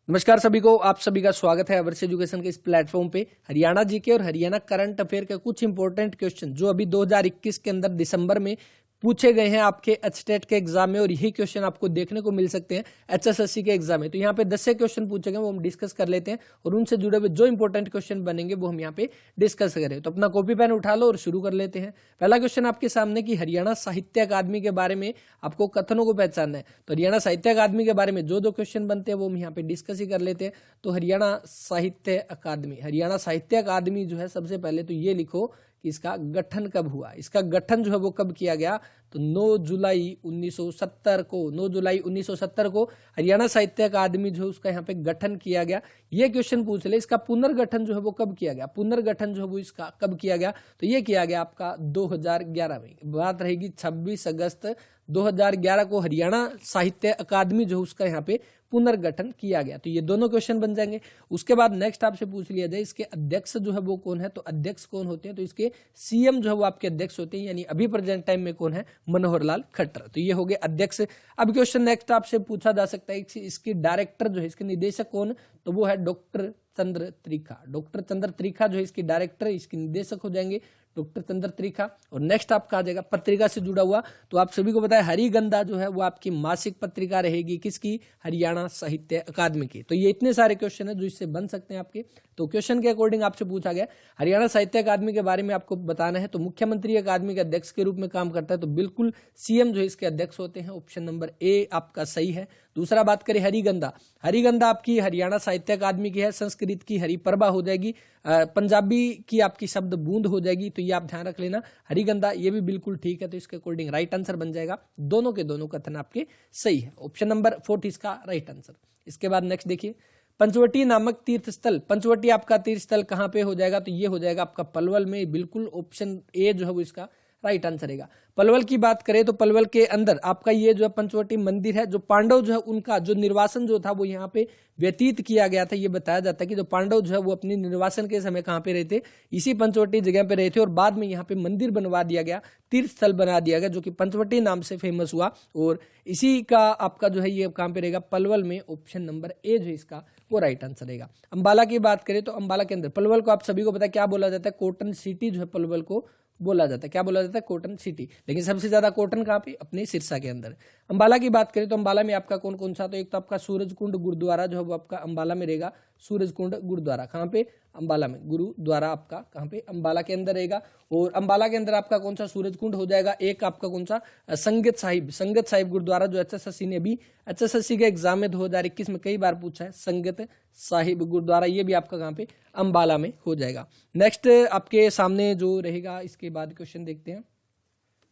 नमस्कार सभी को, आप सभी का स्वागत है अवर्स एजुकेशन के इस प्लेटफॉर्म पे। हरियाणा जीके और हरियाणा करंट अफेयर के कुछ इंपॉर्टेंट क्वेश्चन जो अभी 2021 के अंदर दिसंबर में पूछे गए हैं आपके एचटेट के एग्जाम में, और यही क्वेश्चन आपको देखने को मिल सकते हैं एचएसएससी के एग्जाम में। तो यहाँ पे 10 से क्वेश्चन पूछे गए, वो हम डिस्कस कर लेते हैं और उनसे जुड़े हुए जो इंपॉर्टेंट क्वेश्चन बनेंगे वो हम यहाँ पे डिस्कस करें। तो अपना कॉपी पेन उठा लो और शुरू कर लेते हैं। पहला क्वेश्चन आपके सामने कि हरियाणा साहित्य अकादमी के बारे में आपको कथनों को पहचानना है। तो हरियाणा साहित्य अकादमी के बारे में जो क्वेश्चन बनते हैं वो हम यहाँ पे डिस्कस ही कर लेते हैं। तो हरियाणा साहित्य अकादमी जो है, सबसे पहले तो ये लिखो कि इसका गठन कब हुआ। इसका गठन जो है वो कब किया गया, तो 9 जुलाई 1970 को हरियाणा साहित्य अकादमी जो है उसका यहाँ पे गठन किया गया। ये क्वेश्चन पूछ ले, इसका पुनर्गठन जो है वो कब किया गया, पुनर्गठन जो है वो इसका कब किया गया, तो ये किया गया आपका 2011 में। बात रहेगी 26 अगस्त 2011 को हरियाणा साहित्य अकादमी जो है उसका यहाँ पे पुनर्गठन किया गया। तो ये दोनों क्वेश्चन बन जाएंगे। उसके बाद नेक्स्ट आपसे पूछ लिया जाए इसके अध्यक्ष जो है वो कौन है। तो अध्यक्ष कौन होते हैं, तो इसके सीएम जो है वो आपके अध्यक्ष होते हैं, यानी अभी प्रेजेंट टाइम में कौन है, मनोहर लाल खट्टर। तो ये हो गए अध्यक्ष। अब क्वेश्चन नेक्स्ट आपसे पूछा जा सकता है इसकी डायरेक्टर जो है, इसके निदेशक कौन, तो वो है डॉक्टर चंद्र त्रिखा। डॉक्टर चंद्र त्रिखा जो है इसकी डायरेक्टर, इसके निदेशक हो जाएंगे डॉक्टर चंद्र त्रिखा। और नेक्स्ट आपका आ जाएगा पत्रिका से जुड़ा हुआ, तो आप सभी को पता है हरिगंधा जो है वो आपकी मासिक पत्रिका रहेगी, किसकी, हरियाणा साहित्य अकादमी की। तो ये इतने सारे क्वेश्चन है जो इससे बन सकते हैं आपके। तो क्वेश्चन के अकॉर्डिंग आपसे पूछा गया हरियाणा साहित्य अकादमी के बारे में आपको बताना है। तो मुख्यमंत्री अकादमी के अध्यक्ष के रूप में काम करता है, तो बिल्कुल सीएम जो है इसके अध्यक्ष होते हैं। ऑप्शन नंबर ए आपका सही है। दूसरा बात करें हरिगंधा, हरिगंधा आपकी हरियाणा साहित्य अकादमी की है। संस्कृत की हरिप्रभा हो जाएगी, पंजाबी की आपकी शब्द बूंद हो जाएगी। तो ये आप ध्यान रख लेना, हरिगंधा ये भी बिल्कुल ठीक है। तो इसके अकॉर्डिंग राइट आंसर बन जाएगा। दोनों के दोनों कथन आपके सही है। ऑप्शन नंबर 4 इसका राइट आंसर। इसके बाद नेक्स्ट देखिए, पंचवटी नामक तीर्थ स्थल, पंचवटी आपका तीर्थ स्थल कहां पे हो जाएगा, तो ये हो जाएगा आपका पलवल में। बिल्कुल ऑप्शन ए जो है वो इसका राइट आंसर रहेगा। पलवल की बात करें तो पलवल के अंदर आपका ये जो है पंचवटी मंदिर है। जो पांडव जो है उनका जो निर्वासन जो था वो यहाँ पे व्यतीत किया गया था। ये बताया जाता है कि जो पांडव जो है वो अपनी निर्वासन के समय कहाँ पे रहते, इसी पंचवटी जगह पे रहते, और बाद में यहाँ पे मंदिर बनवा दिया गया, तीर्थ स्थल बना दिया गया, जो कि पंचवटी नाम से फेमस हुआ। और इसी का आपका जो है ये कहाँ पे रहेगा, पलवल में। ऑप्शन नंबर ए जो इसका वो राइट आंसर रहेगा। अंबाला की बात करें तो अंबाला के अंदर पलवल को आप सभी को पता है क्या बोला जाता है, कॉटन सिटी जो है पलवल को बोला जाता है। क्या बोला जाता है, कॉटन सिटी। लेकिन सबसे ज्यादा कॉटन कहाँ पे, अपने सिरसा के अंदर। अंबाला की बात करें तो अंबाला में आपका कौन कौन सा, तो एक तो आपका सूरजकुंड गुरुद्वारा जो है वो आपका अंबाला में रहेगा। सूरजकुंड गुरुद्वारा कहाँ पे, अंबाला में। गुरुद्वारा आपका कहाँ पे, अंबाला के अंदर रहेगा। और अंबाला के अंदर आपका कौन सा सूरजकुंड हो जाएगा। एक आपका कौन सा, संगत साहिब गुरुद्वारा, जो एचएसएससी ने भी एचएसएससी के एग्जाम में 2021 में कई बार पूछा है, संगत साहिब गुरुद्वारा, ये भी आपका कहाँ पे, अंबाला में हो जाएगा। नेक्स्ट आपके सामने जो रहेगा, इसके बाद क्वेश्चन देखते हैं।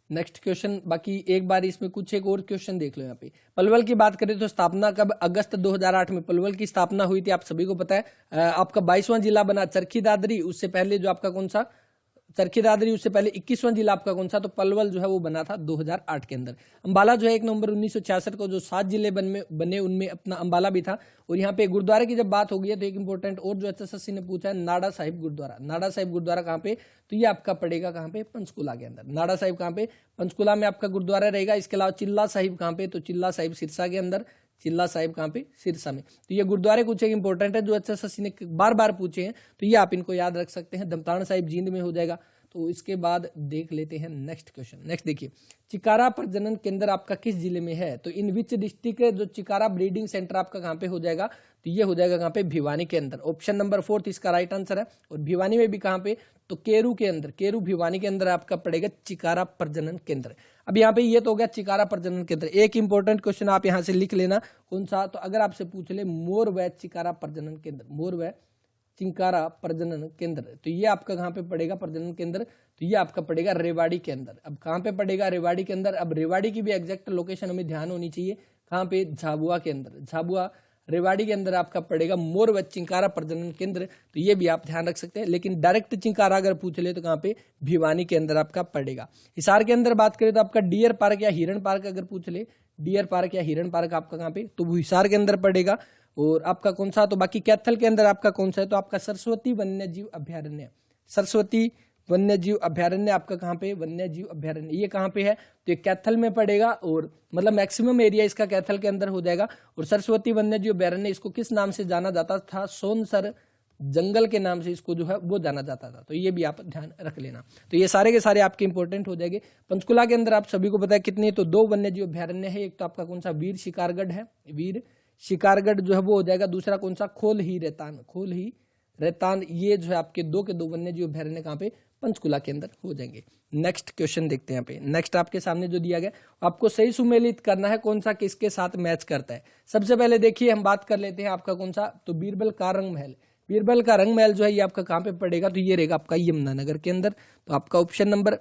नेक्स्ट क्वेश्चन, बाकी एक बार इसमें कुछ एक और क्वेश्चन देख लो। यहाँ पे पलवल की बात करें तो स्थापना कब, अगस्त 2008 में पलवल की स्थापना हुई थी। आप सभी को पता है। आपका 22वां जिला बना चरखी दादरी, उससे पहले जो आपका कौन सा, चरखी दादरी, उससे पहले 21वां जिला आपका कौन सा, तो पलवल जो है वो बना था 2008 के अंदर। अंबाला जो है 1 नवंबर 1966 को जो 7 जिले बने उनमें अपना अंबाला भी था। और यहाँ पे गुरुद्वारे की जब बात हो गई है तो एक इंपॉर्टेंट और जो एचएसएससी ने पूछा है, नाड़ा साहिब गुरुद्वारा। नाड़ा साहिब गुरुद्वारा कहाँ पे, तो ये आपका पड़ेगा कहाँ पे, पंचकुला के अंदर। नाड़ा साहिब कहाँ पे, पंचकुला में आपका गुरुद्वारा रहेगा। इसके अलावा चिल्ला साहिब कहाँ पे, तो चिल्ला साहिब सिरसा के अंदर। चिल्ला साहिब कहाँ पे, सिरसा में। तो ये गुरुद्वारे कुछ एक इंपॉर्टेंट है जो एचएसएससी ने बार बार पूछे हैं, तो ये आप इनको याद रख सकते हैं। दमतान साहिब जींद में हो जाएगा। तो इसके बाद देख लेते हैं नेक्स्ट क्वेश्चन। नेक्स्ट देखिए, चिकारा प्रजनन केंद्र आपका किस जिले में है, तो इन विच डिस्ट्रिक्ट जो चिकारा ब्रीडिंग सेंटर आपका कहाँ पे हो जाएगा, तो ये हो जाएगा कहाँ पे, भिवानी के अंदर। ऑप्शन नंबर 4 इसका राइट आंसर है। और भिवानी में भी कहाँ पे, तो केरू के अंदर, केरू भिवानी के अंदर आपका पड़ेगा चिकारा प्रजनन केंद्र। अब यहाँ पे ये तो हो गया चिकारा प्रजनन केंद्र। एक इंपॉर्टेंट क्वेश्चन आप यहाँ से लिख लेना, कौन सा, तो अगर आपसे पूछ ले मोर व चिकारा प्रजनन केंद्र, मोर व चिंकारा प्रजनन केंद्र, तो ये आपका कहाँ पे पड़ेगा प्रजनन केंद्र, तो ये आपका पड़ेगा रेवाड़ी के अंदर। अब कहाँ पे पड़ेगा, रेवाड़ी के अंदर। अब रेवाड़ी की भी एग्जैक्ट लोकेशन हमें ध्यान होनी चाहिए, कहाँ पे, झाबुआ के अंदर। झाबुआ रेवाड़ी के अंदर आपका पड़ेगा मोर व चिंकारा प्रजनन केंद्र, तो ये भी आप ध्यान रख सकते हैं। लेकिन डायरेक्ट चिंकारा अगर पूछ ले तो कहाँ पे, भिवानी के अंदर आपका पड़ेगा। हिसार के अंदर बात करें तो आपका डियर पार्क या हिरण पार्क अगर पूछ ले, डियर पार्क या हिरण पार्क आपका कहाँ पे, तो वो हिसार के अंदर पड़ेगा। और आपका कौन सा, तो बाकी कैथल के अंदर आपका कौन सा है, तो आपका सरस्वती वन्य जीव अभ्यारण्य, सरस्वती वन्य जीव अभ्यारण्य आपका कहाँ पे, वन्य जीव अभ्यारण्य ये कहाँ पे है, तो ये कैथल में पड़ेगा, और मतलब मैक्सिमम एरिया इसका कैथल के अंदर हो जाएगा। और सरस्वती वन्य जीव अभ्यारण्य इसको किस नाम से जाना जाता था, सोनसर जंगल के नाम से इसको जो है वो जाना जाता था। तो ये भी आप ध्यान रख लेना। तो ये सारे के सारे आपके इंपॉर्टेंट हो जाएंगे। पंचकुला के अंदर आप सभी को पता है कितने, तो 2 वन्य जीव अभ्यारण्य है। एक तो आपका कौन सा, वीर शिकारगढ़ है, वीर शिकारगढ़ जो है वो हो जाएगा। दूसरा कौन सा, खोल ही रेतान, खोल ही रेतान, ये जो है आपके 2 के 2 वन्य जीव अभ्यारण्य कहाँ पे, पंचकुला के अंदर हो जाएंगे। नेक्स्ट क्वेश्चन देखते हैं यहाँ पे। नेक्स्ट आपके सामने जो दिया गया आपको सही सुमेलित करना है, कौन सा किसके साथ मैच करता है। सबसे पहले देखिए हम बात कर लेते हैं आपका कौन सा, तो बीरबल का रंग महल। बीरबल का रंग महल जो है ये आपका कहाँ पे पड़ेगा, तो ये रहेगा आपका यमुनानगर के अंदर। तो आपका ऑप्शन नंबर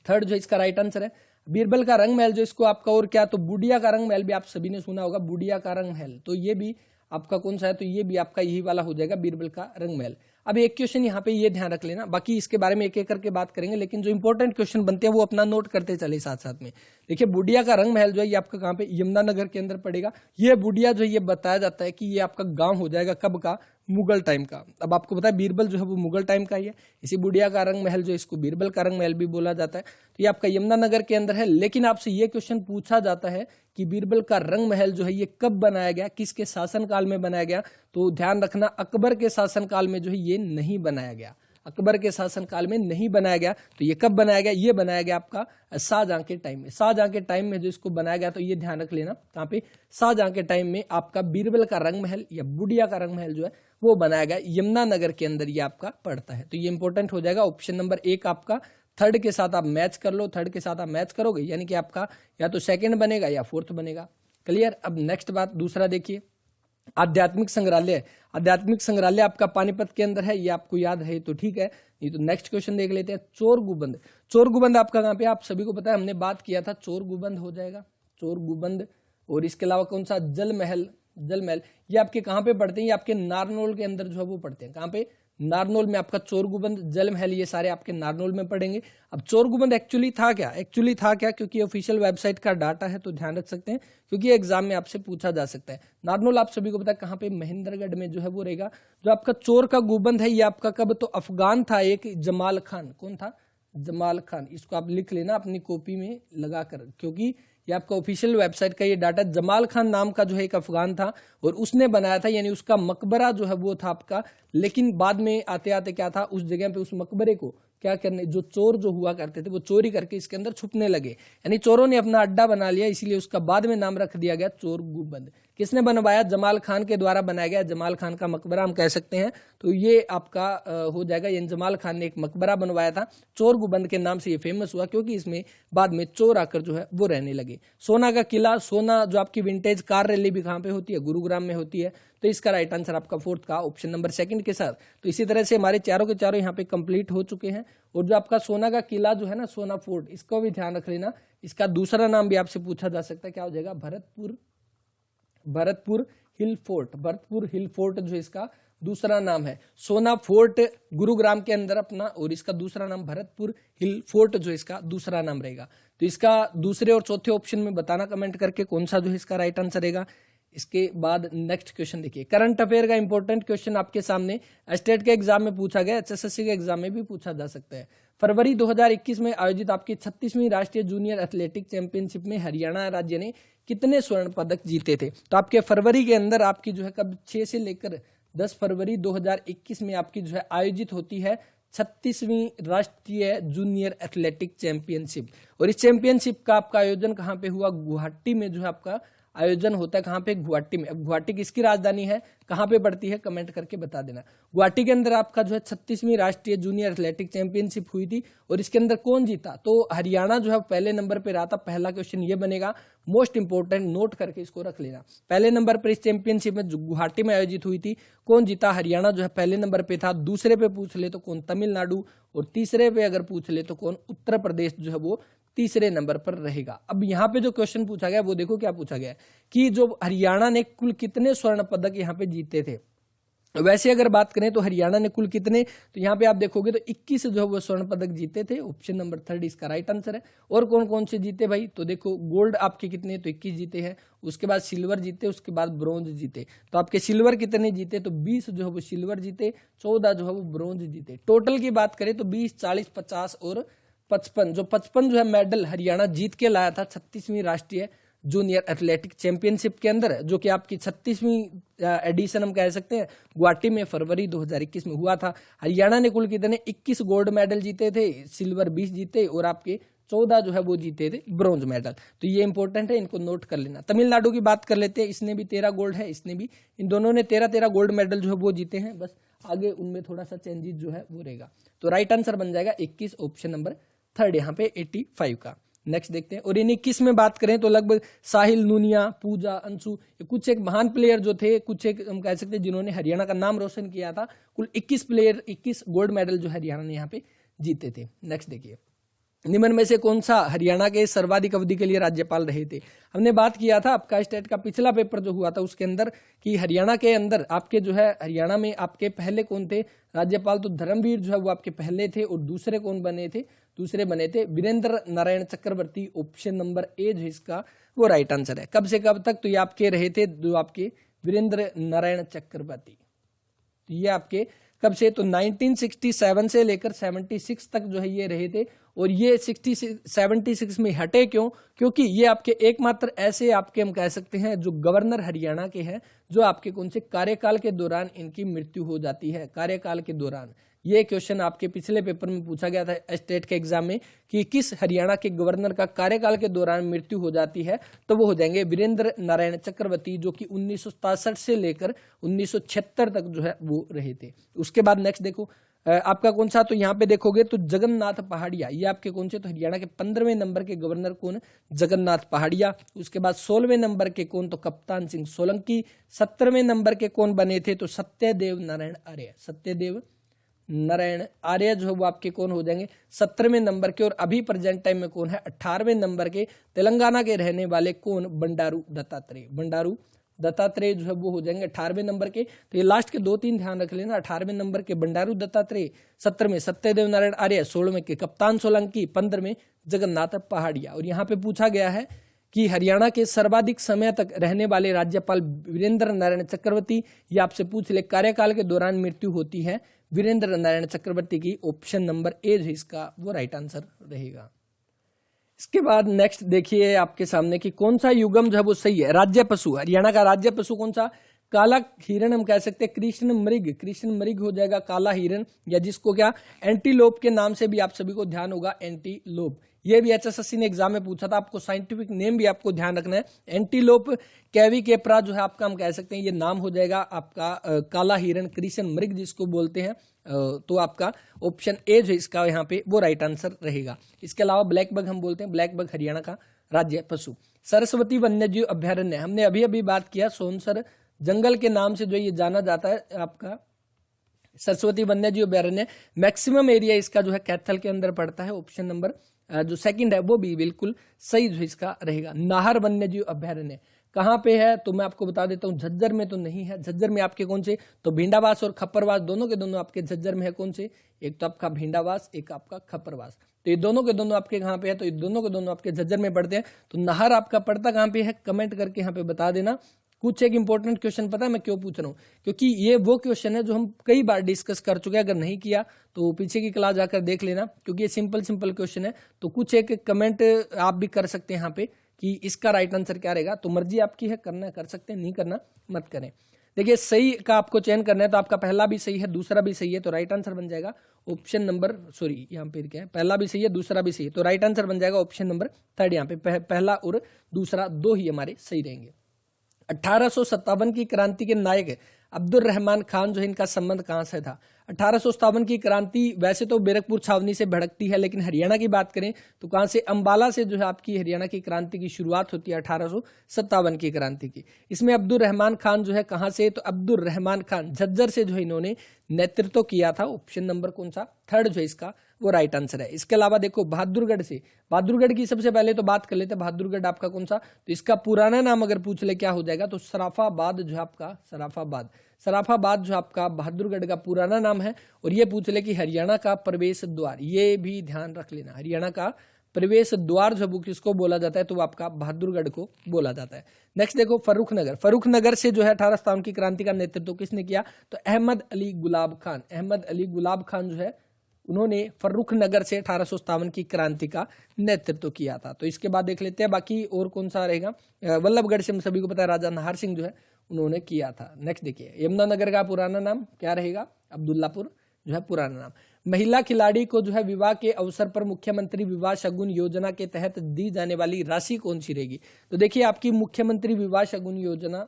3 जो इसका राइट आंसर है, बीरबल का रंग महल। जो इसको आपका और क्या, तो बूडिया का रंग महल भी आप सभी ने सुना होगा, बूडिया का रंग महल, तो ये भी आपका कौन सा है, तो ये भी आपका यही वाला हो जाएगा, बीरबल का रंग महल। अब एक क्वेश्चन यहाँ पे ये ध्यान रख लेना, बाकी इसके बारे में एक एक करके बात करेंगे, लेकिन जो इंपॉर्टेंट क्वेश्चन बनते हैं वो अपना नोट करते चले साथ साथ में। देखिए बूडिया का रंग महल जो है ये आपका कहाँ पे, यमुनानगर के अंदर पड़ेगा। ये बूडिया जो ये बताया जाता है कि ये आपका गांव हो जाएगा कब का, मुगल टाइम का। अब आपको पता है बीरबल जो है वो मुगल टाइम का ही है, इसी बूडिया का रंग महल जो इसको बीरबल का रंग महल भी बोला जाता है। तो ये आपका यमुनानगर के अंदर है। लेकिन आपसे ये क्वेश्चन पूछा जाता है कि बीरबल का रंग महल जो है ये कब बनाया गया, किसके शासनकाल में बनाया गया, तो ध्यान रखना अकबर के शासनकाल में जो है ये नहीं बनाया गया, अकबर के शासनकाल में नहीं बनाया गया। तो ये कब बनाया गया, ये बनाया गया आपका शाहजहां के टाइम में। शाहजहां के टाइम में जो इसको बनाया गया, तो ये ध्यान रख लेना कहाँ पे, शाहजहां के टाइम में आपका बीरबल का रंग महल या बूडिया का रंग महल जो है वो बनाया गया, यमुनानगर के अंदर ये आपका पड़ता है। तो ये इंपॉर्टेंट हो जाएगा। ऑप्शन नंबर 1 आपका 3rd के साथ आप मैच कर लो, 3rd के साथ आप मैच करोगे यानी कि आपका या तो 2nd बनेगा या 4th बनेगा। क्लियर। अब नेक्स्ट बात दूसरा देखिए, आध्यात्मिक संग्रहालय। आध्यात्मिक संग्रहालय आपका पानीपत के अंदर है, ये आपको याद है तो ठीक है, नहीं तो नेक्स्ट क्वेश्चन देख लेते हैं। चोर गुबंद। चोर गुबंद आपका कहाँ पे, आप सभी को पता है हमने बात किया था, चोर गुबंद हो जाएगा, चोर गुबंद। और इसके अलावा कौन सा, जल महल। जल महल ये आपके कहाँ पे पढ़ते हैं, ये आपके नारनौल के अंदर जो है वो पढ़ते हैं। कहाँ पे, नारनौल में आपका चोर गुबंद, जल महल, ये सारे आपके नारनौल में पढ़ेंगे। अब चोर गुबंद एक्चुअली था क्या, एक्चुअली था क्या, क्योंकि ऑफिशियल वेबसाइट का डाटा है तो ध्यान रख सकते हैं, क्योंकि एग्जाम में आपसे पूछा जा सकता है। नारनौल आप सभी को पता है कहाँ पे, महेंद्रगढ़ में जो है वो रहेगा। जो आपका चोर का गुबंद है ये आपका कब, तो अफगान था एक, जमाल खान। कौन था, जमाल खान। इसको आप लिख लेना अपनी कॉपी में लगाकर, क्योंकि ये आपका ऑफिशियल वेबसाइट का ये डाटा। जमाल खान नाम का जो है एक अफगान था और उसने बनाया था, यानी उसका मकबरा जो है वो था आपका। लेकिन बाद में आते आते क्या था, उस जगह पे उस मकबरे को क्या करने, जो चोर जो हुआ करते थे वो चोरी करके इसके अंदर छुपने लगे, यानी चोरों ने अपना अड्डा बना लिया, इसलिए उसका बाद में नाम रख दिया गया चोर गुबंद। किसने बनवाया, जमाल खान के द्वारा बनाया गया, जमाल खान का मकबरा हम कह सकते हैं। तो ये आपका हो जाएगा, यानी जमाल खान ने एक मकबरा बनवाया था, चोर गुबंद के नाम से ये फेमस हुआ, क्योंकि इसमें बाद में चोर आकर जो है वो रहने लगे। सोना का किला, सोना जो आपकी विंटेज कार रैली भी कहाँ पे होती है, गुरुग्राम में होती है। तो इसका राइट आंसर आपका 4th का ऑप्शन नंबर 2 के साथ। तो इसी तरह से हमारे चारों के चारों यहाँ पे कंप्लीट हो चुके हैं। और जो आपका सोना का किला जो है ना, सोना फोर्ट, इसको भी ध्यान रख लेना। इसका दूसरा नाम भी आपसे पूछा जा सकता है, क्या हो जाएगा, Bharatpur hill fort. Bharatpur hill fort जो इसका दूसरा नाम है। सोना फोर्ट गुरुग्राम के अंदर अपना, और इसका दूसरा नाम भरतपुर हिल फोर्ट जो इसका दूसरा नाम रहेगा। तो इसका दूसरे और चौथे ऑप्शन में बताना कमेंट करके कौन सा जो है इसका राइट आंसर रहेगा। इसके बाद नेक्स्ट क्वेश्चन देखिए, करंट अफेयर का इंपॉर्टेंट क्वेश्चन आपके सामने स्टेट के एग्जाम में पूछा गया, एचएसएससी के एग्जाम में भी पूछा जा सकता है। फरवरी 2021 में आयोजित आपकी 36वीं राष्ट्रीय जूनियर एथलेटिक चैंपियनशिप में हरियाणा राज्य ने कितने स्वर्ण पदक जीते थे। तो आपके फरवरी के अंदर आपकी जो है कब, 6 से लेकर 10 फरवरी 2021 में आपकी जो है आयोजित होती है 36वीं राष्ट्रीय जूनियर एथलेटिक चैंपियनशिप। और इस चैंपियनशिप का आपका आयोजन कहाँ पे हुआ, गुवाहाटी में जो है आपका आयोजन होता है। कहाँ पे, गुवाहाटी में। अब गुवाहाटी किसकी राजधानी है, कहाँ पे पड़ती है, कमेंट करके बता देना। गुवाहाटी के अंदर आपका जो है 36वीं राष्ट्रीय जूनियर एथलेटिक चैंपियनशिप हुई थी। और इसके अंदर कौन जीता, तो हरियाणा जो है पहले नंबर पे रहा था। पहला क्वेश्चन ये बनेगा, मोस्ट इंपोर्टेंट, नोट करके इसको रख लेना। पहले नंबर पर इस चैंपियनशिप में जो गुवाहाटी में आयोजित हुई थी, कौन जीता, हरियाणा जो है पहले नंबर पे था। दूसरे पे पूछ ले तो कौन, तमिलनाडु। और तीसरे पे अगर पूछ ले तो कौन, उत्तर प्रदेश जो है वो तीसरे नंबर पर रहेगा। अब यहाँ पे जो क्वेश्चन पूछा गया वो देखो क्या पूछा गया कि जो हरियाणा ने कुल कितने स्वर्ण पदक यहाँ पे जीते थे। वैसे अगर बात करें तो हरियाणा ने कुल कितने, तो यहाँ पे आप देखोगे तो 21 जो है वो स्वर्ण पदक जीते थे। ऑप्शन नंबर 3 इसका राइट आंसर है। और कौन कौन से जीते भाई, तो देखो गोल्ड आपके कितने, तो 21 जीते हैं, उसके बाद सिल्वर जीते, उसके बाद ब्रॉन्ज जीते। तो आपके सिल्वर कितने जीते, तो 20 जो है वो सिल्वर जीते, 14 जो है वो ब्रॉन्ज जीते। टोटल की बात करें तो 20, 40, 50 और 55, जो 55 जो है मेडल हरियाणा जीत के लाया था 36वीं राष्ट्रीय जूनियर एथलेटिक चैंपियनशिप के अंदर, जो कि आपकी 36वीं एडिशन हम कह सकते हैं, गुवाहाटी में फरवरी 2021 में हुआ था। हरियाणा ने कुल कितने 21 गोल्ड मेडल जीते थे, सिल्वर 20 जीते और आपके 14 जो है वो जीते थे ब्रॉन्ज मेडल। तो ये इंपॉर्टेंट है, इनको नोट कर लेना। तमिलनाडु की बात कर लेते हैं, इसने भी 13 गोल्ड है, इसने भी, इन दोनों ने 13 गोल्ड मेडल जो है वो जीते हैं, बस आगे उनमें थोड़ा सा चेंजेस जो है वो रहेगा। तो राइट आंसर बन जाएगा 21, ऑप्शन नंबर 3 यहाँ पे 85 का। नेक्स्ट देखते हैं। और इन 21 में बात करें तो लगभग साहिल, नूनिया, पूजा, अंशु, कुछ एक महान प्लेयर जो थे, कुछ एक हम कह सकते हैं जिन्होंने हरियाणा का नाम रोशन किया था। कुल 21 प्लेयर, 21 गोल्ड मेडल जो हरियाणा ने यहाँ पे जीते थे। नेक्स्ट देखिए, निम्न में से कौन सा हरियाणा के सर्वाधिक अवधि के लिए राज्यपाल रहे थे। हमने बात किया था आपका स्टेट का पिछला पेपर जो हुआ था उसके अंदर कि हरियाणा के अंदर आपके जो है हरियाणा में आपके पहले कौन थे राज्यपाल, तो धर्मवीर जो है वो आपके पहले थे। और दूसरे कौन बने थे, दूसरे बने थे वीरेंद्र नारायण चक्रवर्ती। ऑप्शन नंबर ए जो इसका वो राइट आंसर है। कब से कब तक, तो ये आपके रहे थे जो आपके वीरेंद्र नारायण चक्रवर्ती, तो ये आपके कब से, तो 1967 से लेकर 76 तक जो है ये रहे थे। और ये 76 में हटे क्यों, क्योंकि ये आपके एकमात्र ऐसे आपके हम कह सकते हैं जो गवर्नर हरियाणा के हैं जो आपके कौन से कार्यकाल के दौरान इनकी मृत्यु हो जाती है, कार्यकाल के दौरान। ये क्वेश्चन आपके पिछले पेपर में पूछा गया था स्टेट के एग्जाम में कि किस हरियाणा के गवर्नर का कार्यकाल के दौरान मृत्यु हो जाती है, तो वो हो जाएंगे वीरेंद्र नारायण चक्रवर्ती, जो कि 1967 से लेकर 1976 तक जो है वो रहे थे। उसके बाद नेक्स्ट देखो आपका कौन सा, तो यहाँ पे देखोगे तो जगन्नाथ पहाड़िया, ये आपके कौन से, तो हरियाणा के 15वें नंबर के गवर्नर कौन, जगन्नाथ पहाड़िया। उसके बाद 16वें नंबर के कौन, तो कप्तान सिंह सोलंकी। 17वें नंबर के कौन बने थे, तो सत्यदेव नारायण आर्य, सत्यदेव नारायण आर्य जो है वो आपके कौन हो जाएंगे 17वें नंबर के। और अभी प्रेजेंट टाइम में कौन है 18वें नंबर के तेलंगाना के रहने वाले कौन, बंडारू दत्तात्रेय, बंडारू दत्तात्रेय जो है वो हो जाएंगे 18वें नंबर के। तो ये लास्ट के 2-3 ध्यान रख लेना, 18वें नंबर के बंडारू दत्तात्रेय, 17वें सत्यदेव नारायण आर्य, 16वें के कप्तान सोलंकी, 15वें जगन्नाथ पहाड़िया। और यहाँ पे पूछा गया है कि हरियाणा के सर्वाधिक समय तक रहने वाले राज्यपाल वीरेंद्र नारायण चक्रवर्ती, ये आपसे पूछ ले कार्यकाल के दौरान मृत्यु होती है वीरेंद्र नारायण चक्रवर्ती की। ऑप्शन नंबर ए जो इसका वो राइट आंसर रहेगा। इसके बाद नेक्स्ट देखिए आपके सामने कि कौन सा युगम जो है वो सही है। राज्य पशु, हरियाणा का राज्य पशु कौन सा, काला हिरण हम कह सकते हैं, कृष्ण मृग, कृष्ण मृग हो जाएगा काला हिरण, या जिसको क्या एंटीलोप के नाम से भी आप सभी को ध्यान होगा, एंटीलोप। ये भी एचएसएससी ने एग्जाम में पूछा था, आपको साइंटिफिक नेम भी आपको ध्यान रखना है, एंटीलोप कैविकेप्रा जो है आपका हम कह सकते हैं ये नाम हो जाएगा आपका काला हिरण, कृष्ण मृग जिसको बोलते हैं। तो आपका ऑप्शन ए जो इसका यहाँ पे वो राइट आंसर रहेगा। इसके अलावा ब्लैक बग हम बोलते हैं, ब्लैक बग हरियाणा का राज्य पशु। सरस्वती वन्यजीव अभ्यारण्य हमने अभी अभी बात किया, सोनसर जंगल के नाम से जो ये जाना जाता है आपका सरस्वती वन्यजीव अभ्यारण्य। मैक्सिमम एरिया इसका जो है कैथल के अंदर पड़ता है। ऑप्शन नंबर जो सेकंड है वो भी बिल्कुल सही जो इसका रहेगा। नाहर वन्यजीव अभ्यारण्य कहाँ पे है, तो मैं आपको बता देता हूँ, झज्जर में तो नहीं है। झज्जर में आपके कौन से, तो भिंडावास और खप्परवास दोनों के दोनों आपके झज्जर में है। कौन से, एक तो आपका भिंडावास, एक आपका खप्परवास। तो ये दोनों के दोनों आपके कहाँ पे है, तो ये दोनों के दोनों आपके झज्जर में पड़ते हैं। तो नाहर आपका पड़ता कहाँ पे है, कमेंट करके यहाँ पे बता देना। कुछ एक इंपॉर्टेंट क्वेश्चन पता है मैं क्यों पूछ रहा हूँ, क्योंकि ये वो क्वेश्चन है जो हम कई बार डिस्कस कर चुके हैं। अगर नहीं किया तो पीछे की क्लास जाकर देख लेना, क्योंकि ये सिंपल क्वेश्चन है। तो कुछ एक कमेंट आप भी कर सकते हैं यहाँ पे कि इसका राइट आंसर क्या रहेगा। तो मर्जी आपकी है, करना कर सकते हैं, नहीं करना मत करें। देखिए सही का आपको चयन करना है, तो आपका पहला भी सही है, दूसरा भी सही है, तो राइट आंसर बन जाएगा ऑप्शन नंबर, सॉरी यहाँ पे क्या है, पहला भी सही है, दूसरा भी सही है, तो राइट आंसर बन जाएगा ऑप्शन नंबर 3। यहाँ पे पहला और दूसरा दो ही हमारे सही रहेंगे। 1857 की क्रांति के नायक अब्दुल रहमान खान जो है, इनका संबंध कहां से था। 1857 की क्रांति वैसे तो बैरकपुर छावनी से भड़कती है, लेकिन हरियाणा की बात करें तो कहां से, अंबाला से जो है आपकी हरियाणा की क्रांति की शुरुआत होती है 1857 की क्रांति की। इसमें अब्दुल रहमान खान जो है कहां से, तो अब्दुल रहमान खान झज्जर से जो है इन्होंने नेतृत्व किया था। ऑप्शन नंबर कौन सा, 3 जो है इसका वो राइट आंसर है। इसके अलावा देखो बहादुरगढ़ से, बहादुरगढ़ की सबसे पहले तो बात कर लेते हैं, बहादुरगढ़ आपका कौन सा, तो इसका पुराना नाम अगर पूछ ले क्या हो जाएगा, तो सराफाबाद जो है आपका, सराफाबाद जो आपका बहादुरगढ़ का पुराना नाम है। और ये पूछ ले कि हरियाणा का प्रवेश द्वार, ये भी ध्यान रख लेना, हरियाणा का प्रवेश द्वार जो किसको बोला जाता है, तो वो आपका बहादुरगढ़ को बोला जाता है। नेक्स्ट देखो फर्रुखनगर, फर्रुखनगर से जो है 1857 की क्रांति का नेतृत्व किसने किया, तो अहमद अली गुलाब खान, अहमद अली गुलाब खान जो है उन्होंने फर्रुखनगर से 1857 की क्रांति का नेतृत्व किया था। तो इसके बाद देख लेते हैं बाकी और कौन सा रहेगा, वल्लभगढ़ से हम सभी को पता है राजा नाहर सिंह जो है उन्होंने किया था। नेक्स्ट देखिए यमुनानगर का पुराना नाम क्या रहेगा, अब्दुल्लापुर जो है पुराना नाम। महिला खिलाड़ी को जो है विवाह के अवसर पर मुख्यमंत्री विवाह शगुन योजना के तहत दी जाने वाली राशि कौन सी रहेगी, तो देखिए आपकी मुख्यमंत्री विवाह शगुन योजना,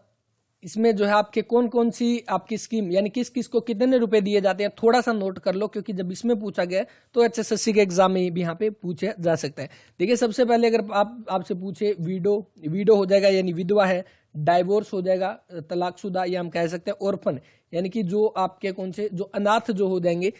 इसमें जो है आपके कौन कौन सी आपकी स्कीम, यानी किस किस को कितने रुपए दिए जाते हैं, थोड़ा सा नोट कर लो, क्योंकि जब इसमें पूछा गया तो एचएसएससी के एग्जाम में भी यहाँ पे पूछा जा सकता है। देखिए सबसे पहले अगर आपसे पूछे वीडो हो जाएगा, यानी विधवा है, डाइवोर्स हो जाएगा, तलाकशुदा, या हम कह सकते हैं ऑर्फन, यानी कि जो आपके कौन से जो अनाथ जो हो जाएंगे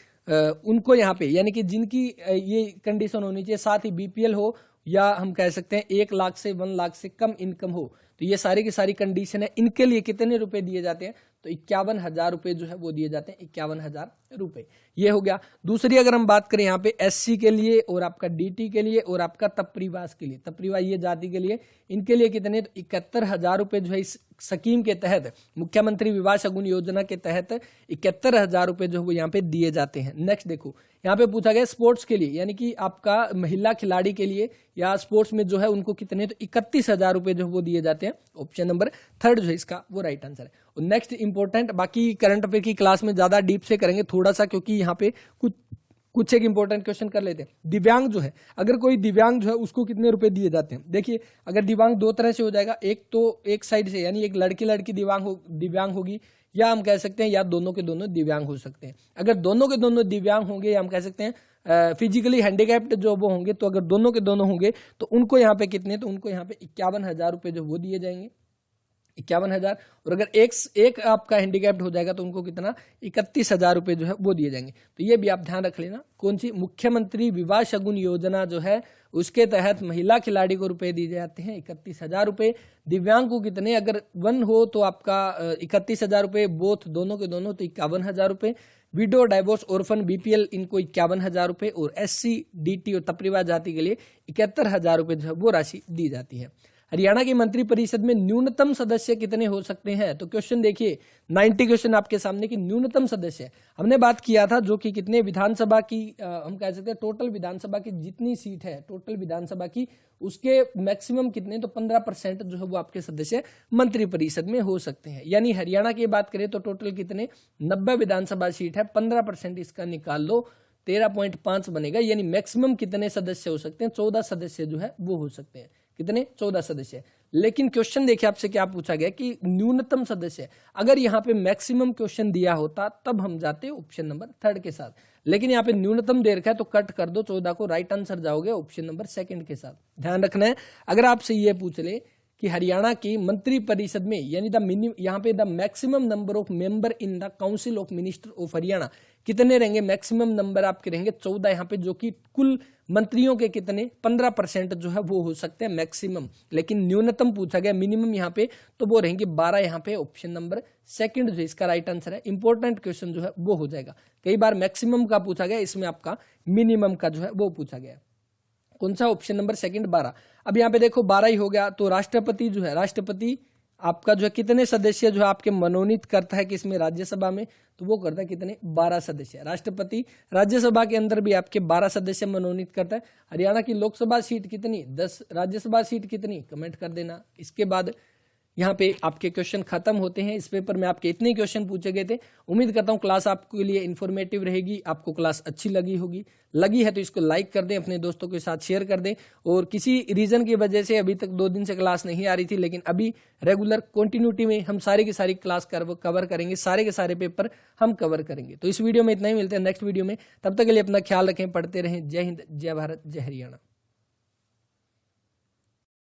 उनको यहाँ पे, यानी कि जिनकी ये कंडीशन होनी चाहिए, साथ ही बीपीएल हो, या हम कह सकते हैं 1 लाख से 1 लाख से कम इनकम हो, तो ये सारी की सारी कंडीशन है, इनके लिए कितने रुपए दिए जाते हैं, तो 51,000 रुपए जो है वो दिए जाते हैं, 51,000 रुपए, ये हो गया। दूसरी अगर हम बात करें यहाँ पे एससी के लिए और आपका डीटी के लिए और आपका तपरिवास के लिए, तपरिवार ये जाति के लिए, इनके लिए कितने, तो 71,000 रुपए जो है इस स्कीम के तहत, मुख्यमंत्री विवाह शगुन योजना के तहत 71,000 रुपए जो वो यहाँ पे दिए जाते हैं। नेक्स्ट देखो यहाँ पे पूछा गया स्पोर्ट्स के लिए, यानी कि आपका महिला खिलाड़ी के लिए या स्पोर्ट्स में जो है उनको कितने, तो 31,000 रुपए जो वो दिए जाते हैं। ऑप्शन नंबर 3 जो है इसका वो राइट आंसर है। और नेक्स्ट इंपॉर्टेंट, बाकी करंट अफेयर की क्लास में ज्यादा डीप से करेंगे थोड़ा सा, क्योंकि यहाँ पे कुछ एक इंपॉर्टेंट क्वेश्चन कर लेते हैं। दिव्यांग जो है, अगर कोई दिव्यांग जो है उसको कितने रुपए दिए जाते हैं, देखिए अगर दिव्यांग 2 तरह से हो जाएगा, एक तो एक साइड से, यानी एक लड़की दिव्यांग होगी, या हम कह सकते हैं या दोनों के दोनों दिव्यांग हो सकते हैं। अगर दोनों के दोनों दिव्यांग होंगे, या हम कह सकते हैं फिजिकली हैंडीकैप्ड जो वो होंगे, तो अगर दोनों के दोनों होंगे तो उनको यहाँ पे कितने, तो उनको यहाँ पे 51,000 रुपए जो वो दिए जाएंगे, 51,000। और अगर एक आपका हैंडीकैप्ड हो जाएगा तो उनको कितना, 31,000 रुपए जो है वो दिए जाएंगे। तो ये भी आप ध्यान रख लेना, कौन सी, मुख्यमंत्री विवाह शगुन योजना जो है उसके तहत महिला खिलाड़ी को रुपए दिए जाते हैं 31,000 रुपए। दिव्यांग को कितने, अगर 1 हो तो आपका 31,000 रुपए, बोथ दोनों के दोनों तो 51,000 रुपए। विडो, डाइवोर्स, ऑर्फन, बीपीएल इनको 51,000 रुपए, और एससी, डीटी और तपरिवार जाति के लिए 71,000 रुपए जो है वो राशि दी जाती है। हरियाणा की मंत्रिपरिषद में न्यूनतम सदस्य कितने हो सकते हैं, तो क्वेश्चन देखिए 90 क्वेश्चन आपके सामने की न्यूनतम सदस्य हमने बात किया था, जो कि कितने विधानसभा की हम कह सकते हैं टोटल विधानसभा की जितनी सीट है टोटल विधानसभा की, उसके मैक्सिमम कितने, तो 15% जो है वो आपके सदस्य मंत्रिपरिषद में हो सकते हैं। यानी हरियाणा की बात करें तो टोटल कितने 90 विधानसभा सीट है, 15% इसका निकाल लो, 13.5 बनेगा। यानी मैक्सिमम कितने सदस्य हो सकते हैं, 14 सदस्य जो है वो हो सकते हैं। कितने, 14 सदस्य। लेकिन क्वेश्चन देखिए आपसे क्या पूछा गया कि न्यूनतम सदस्य, अगर यहाँ पे मैक्सिमम क्वेश्चन दिया होता तब हम जाते ऑप्शन नंबर 3 के साथ, लेकिन यहाँ पे न्यूनतम दे रखा है तो कट कर दो, 14 को राइट आंसर जाओगे ऑप्शन नंबर 2 के साथ। ध्यान रखना है, अगर आपसे ये पूछ ले कि हरियाणा की मंत्रिपरिषद में, यानी यहाँ पे the maximum number of member in the council of minister of Haryana कितने रहेंगे, मैक्सिमम नंबर आपके रहेंगे 14 यहाँ पे, जो कि कुल मंत्रियों के कितने 15% जो है वो हो सकते हैं मैक्सिमम। लेकिन न्यूनतम पूछा गया मिनिमम यहाँ पे, तो वो रहेंगे 12 यहाँ पे। ऑप्शन नंबर 2 जो इसका राइट आंसर है। इंपॉर्टेंट क्वेश्चन जो है वो हो जाएगा, कई बार मैक्सिमम का पूछा गया, इसमें आपका मिनिमम का जो है वो पूछा गया। कौन सा, ऑप्शन नंबर 2 12। अब यहाँ पे देखो 12 ही हो गया, तो राष्ट्रपति जो है, राष्ट्रपति आपका जो है कितने सदस्य जो है आपके मनोनीत करता है किसमें, राज्यसभा में, तो वो करता है कितने 12 सदस्य। राष्ट्रपति राज्यसभा के अंदर भी आपके 12 सदस्य मनोनीत करता है। हरियाणा की लोकसभा सीट कितनी, 10, राज्यसभा सीट कितनी, कमेंट कर देना। इसके बाद यहाँ पे आपके क्वेश्चन खत्म होते हैं। इस पेपर में आपके इतने क्वेश्चन पूछे गए थे। उम्मीद करता हूँ क्लास आपके लिए इन्फॉर्मेटिव रहेगी, आपको क्लास अच्छी लगी है तो इसको लाइक कर दें, अपने दोस्तों के साथ शेयर कर दें। और किसी रीजन की वजह से अभी तक 2 दिन से क्लास नहीं आ रही थी, लेकिन अभी रेगुलर कंटिन्यूटी में हम सारी की सारी क्लास कवर करेंगे, सारे के सारे पेपर हम कवर करेंगे। तो इस वीडियो में इतना ही, मिलते हैं नेक्स्ट वीडियो में। तब तक के लिए अपना ख्याल रखें, पढ़ते रहें। जय हिंद, जय भारत, जय हरियाणा।